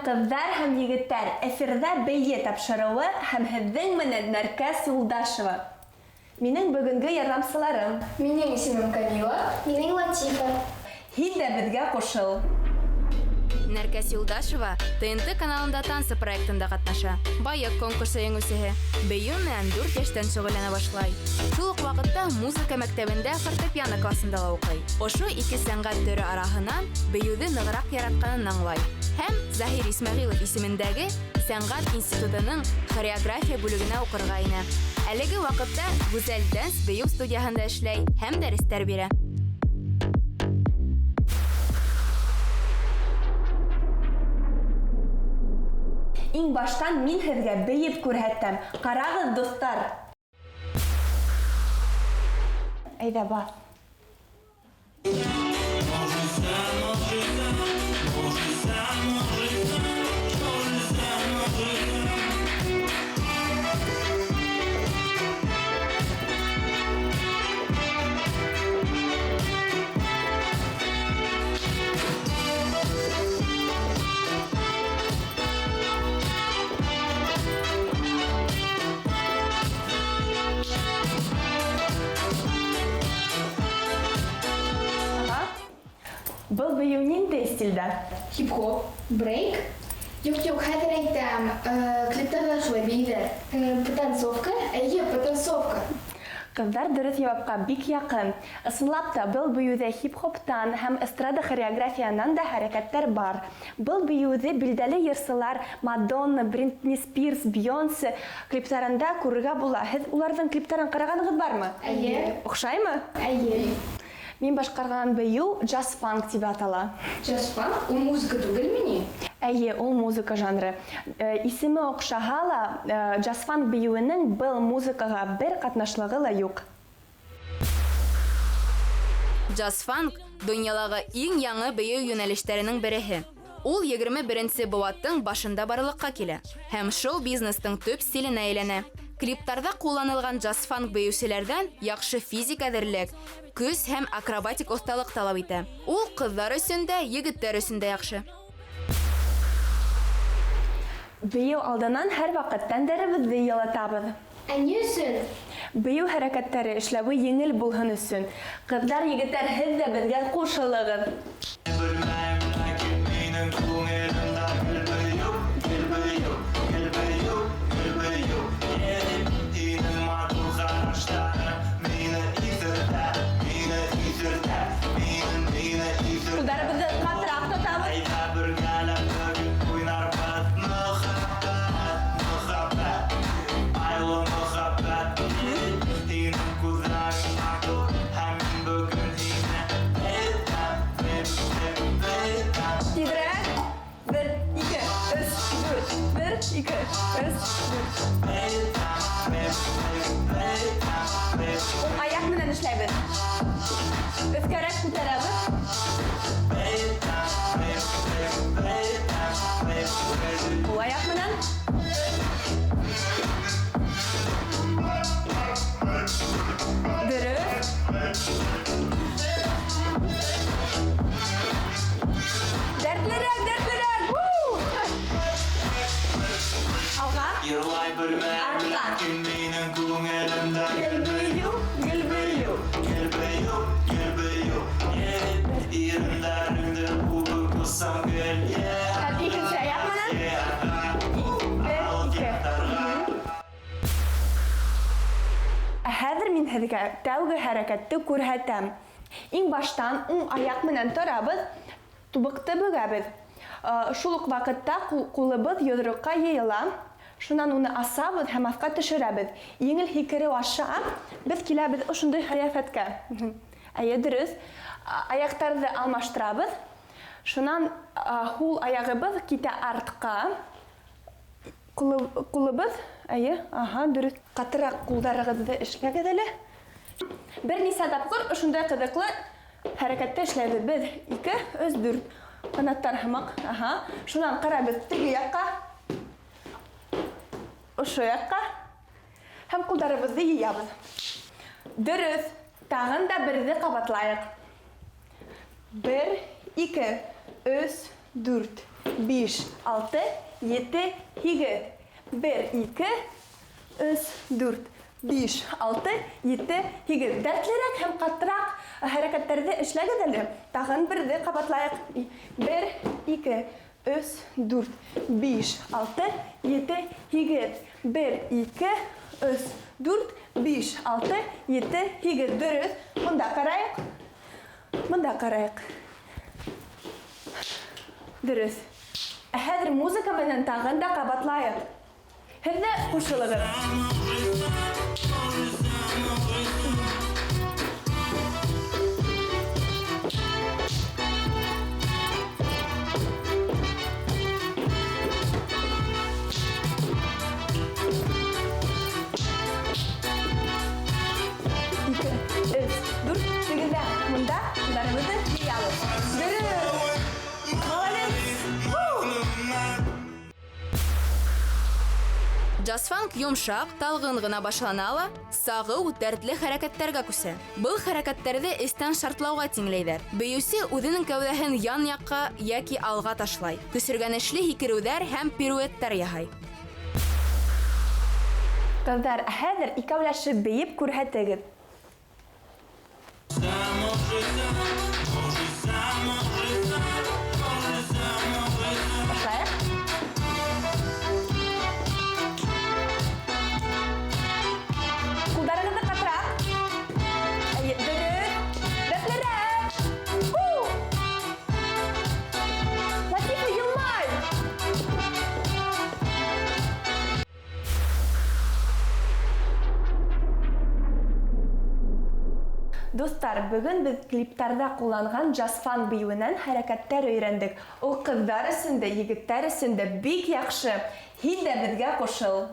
Кыздар һәм егеттәр, эфирдә бәйге тапшыруы һәм һеҙҙең менән Нәркәс Юлдашева. Минең бөгөнгө ярҙамсыларым. Минең исемем Камила. Минең Латифа. Һин дә беҙгә ҡушыл. Нәркәс Юлдашева ТНТ каналында тансы проектында ҡатнаша. Байыҡ конкурсы еңеүсеһе. Бейеү менән 4 йәштән шөғөлләнә башлай. Шул уҡ ваҡытта музыка мәктәбендә фортепиано классында ла уҡый. Ошо ике сәнғәт төрө араһынан бейеүҙе нығыраҡ яратҡанын аңлай. Һәм Заһир Исмәғилов исемендәге сәнғәт институтының хореография бүлегенә уҡырға инә. Әлеге ваҡытта Гүзәл Дэнс бейеү студияһында эшләй һәм дәрестәр бирә. Иң баштан мин һеҙгә бейеп күрһәтәм. Ҡарағыҙ, дуҫтар. Әйҙә, баҫ. Был бейеү ниндәй стилдә? Хип-хоп. Брейк. Юк, хәҙер әйтәм. Клиптарҙа шулай бейҙәр. Потанцовка. Әйе, потанцовка. Ҡыҙҙар дөрөҫ яуапҡа бик яҡын. Ысынлап та, был бейеүҙә хип-хоптан һәм эстрада хореографиянан да хәрәкәттәр бар. Был бейеүҙе билдәле йырсылар Мадонна, Бритни Спирс, Бейонсе клиптарында күрергә була. Һеҙ уларҙың клиптарын ҡарағанығыҙ бармы? Әйе. Оҡшаймы? Әйе. Мин башҡарған бейеү джаз-фанк тип атала. Джаз-фанк? Ул музыка түгелме ни? Әйе, ул музыка жанры. Исеме оҡшаһа ла, джаз-фанк бейеүенең был музыкаға бер ҡатнашлығы ла юҡ. Джаз-фанк донъялағы иң яңы бейеү йүнәлештәренең береһе. Ул 21-нсе быуаттың башында барлыҡҡа килә һәм шоу-бизнестың төп стиленә әйләнә. Клиптарҙа ҡулланылған джаз-фанк бейеүселәрҙән яҡшы физик әҙерлек, көс һәм акробатик оҫталыҡ талап итә. Ул ҡыҙҙар өсөн дә, егеттәр өсөн дә яҡшы. Бейеү алдынан һәр ваҡыт тәндәребеҙҙе йылытабыҙ. Ә ни өсөн? Бейеү хәрәкәттәре эшләүе еңел булһын өсөн. Ҡыҙҙар, егеттәр, һеҙ дә беҙгә ҡушылығыҙ. Ҡулдарыбыҙҙы ҡатыраҡ тотабыҙ. Тиҙерәк. 1, 2, 3, 4. 1, 2, 3, 4. Аяҡ менән эшләйбеҙ. Өҫкәрәк күтәрәбеҙ. Ул аяҡ менән. Дөрөҫ. Дәртлерәк, дәртлерәк. Алға. Артҡа. Гел бейеү, гел бейеү. Һәм икенсе аяҡ менән. 1, 2. Хәҙер мин һеҙгә тәүге хәрәкәтте күрһәтәм. Иң баштан уң аяҡ менән торабыҙ, тубыҡты бөгәбеҙ. Шул уҡ ваҡытта ҡулыбыҙ йоҙроҡҡа йыйыла. Шунан уны асабыҙ һәм аҫҡа төшөрәбеҙ. Еңел һикереү аша беҙ киләбеҙ ошондай ҡиәфәткә. Әйе, дөрөҫ. Аяҡтарҙы алмаштырабыҙ. Шунан һул аяғыбыҙ китә артҡа. Ҡулыбыҙ, әйе, дөрөҫ. Ҡатыраҡ ҡулдарығыҙҙы эшләгеҙ әле. Бер нисә тапҡыр ошондай ҡыҙыҡлы хәрәкәтте эшләйбеҙ. 1, 2, 3, 4. Ҡанаттар һымаҡ. Шунан ҡарабыҙ теге яҡҡа. Ошо яҡҡа. Һәм ҡулдарыбыҙҙы йыябыҙ. Дөрөҫ. Тағын да берҙе ҡабатлайыҡ. 1, 2, 3, 4. 5, 6, 7, 8. 1, 2, 3, 4, 5, 6, 7, 8. Дәртлерәк һәм каттырак хәрәкәтләрде эшләгез әле. Тагын берде кабатлайык. 1, 2, 3, 4, 5, 6, 7, 8. 1, 2, 3, 4, 5, 6, 7, 8. Дөрес. Монда карайык. Монда карайык. Дөрес. Хәзер музыка менән тагын да кабатлайык. Һеҙ дә ҡушылығыҙ. Ике, өс, дүрт, тегендә, монда, дарыбыҙҙы йыябыҙ. Дөрөҫ! Молодец! Джаз-фанк йомшаҡ, талғын ғына башлана ла, сағыу, дәртле хәрәкәттәргә күсә. Был хәрәкәттәрҙе эстән шартлауға тиңләйҙәр. Бейеүсе үҙенең кәүҙәһен ян-яҡҡа йәки алға ташлай. Көсөргәнешле һикереүҙәр һәм пируэттар яһай. Ҡыҙҙар, хәҙер икәүләшеп бейеп күрһәтегеҙ. Башлайыҡ. Ҡулдарығыҙҙы ҡатыраҡ. Дөрөҫ. Рәтлерәк. Латифа, йылмай. Достар, бөгөн без клиптарда ҡулланған джаз-фанк бейеүенән хәрәкәттәр өйрәндек. Ул ҡыҙҙар өсөн дә, егеттәр өсөн дә бик яҡшы. Һин дә беҙгә ҡушыл.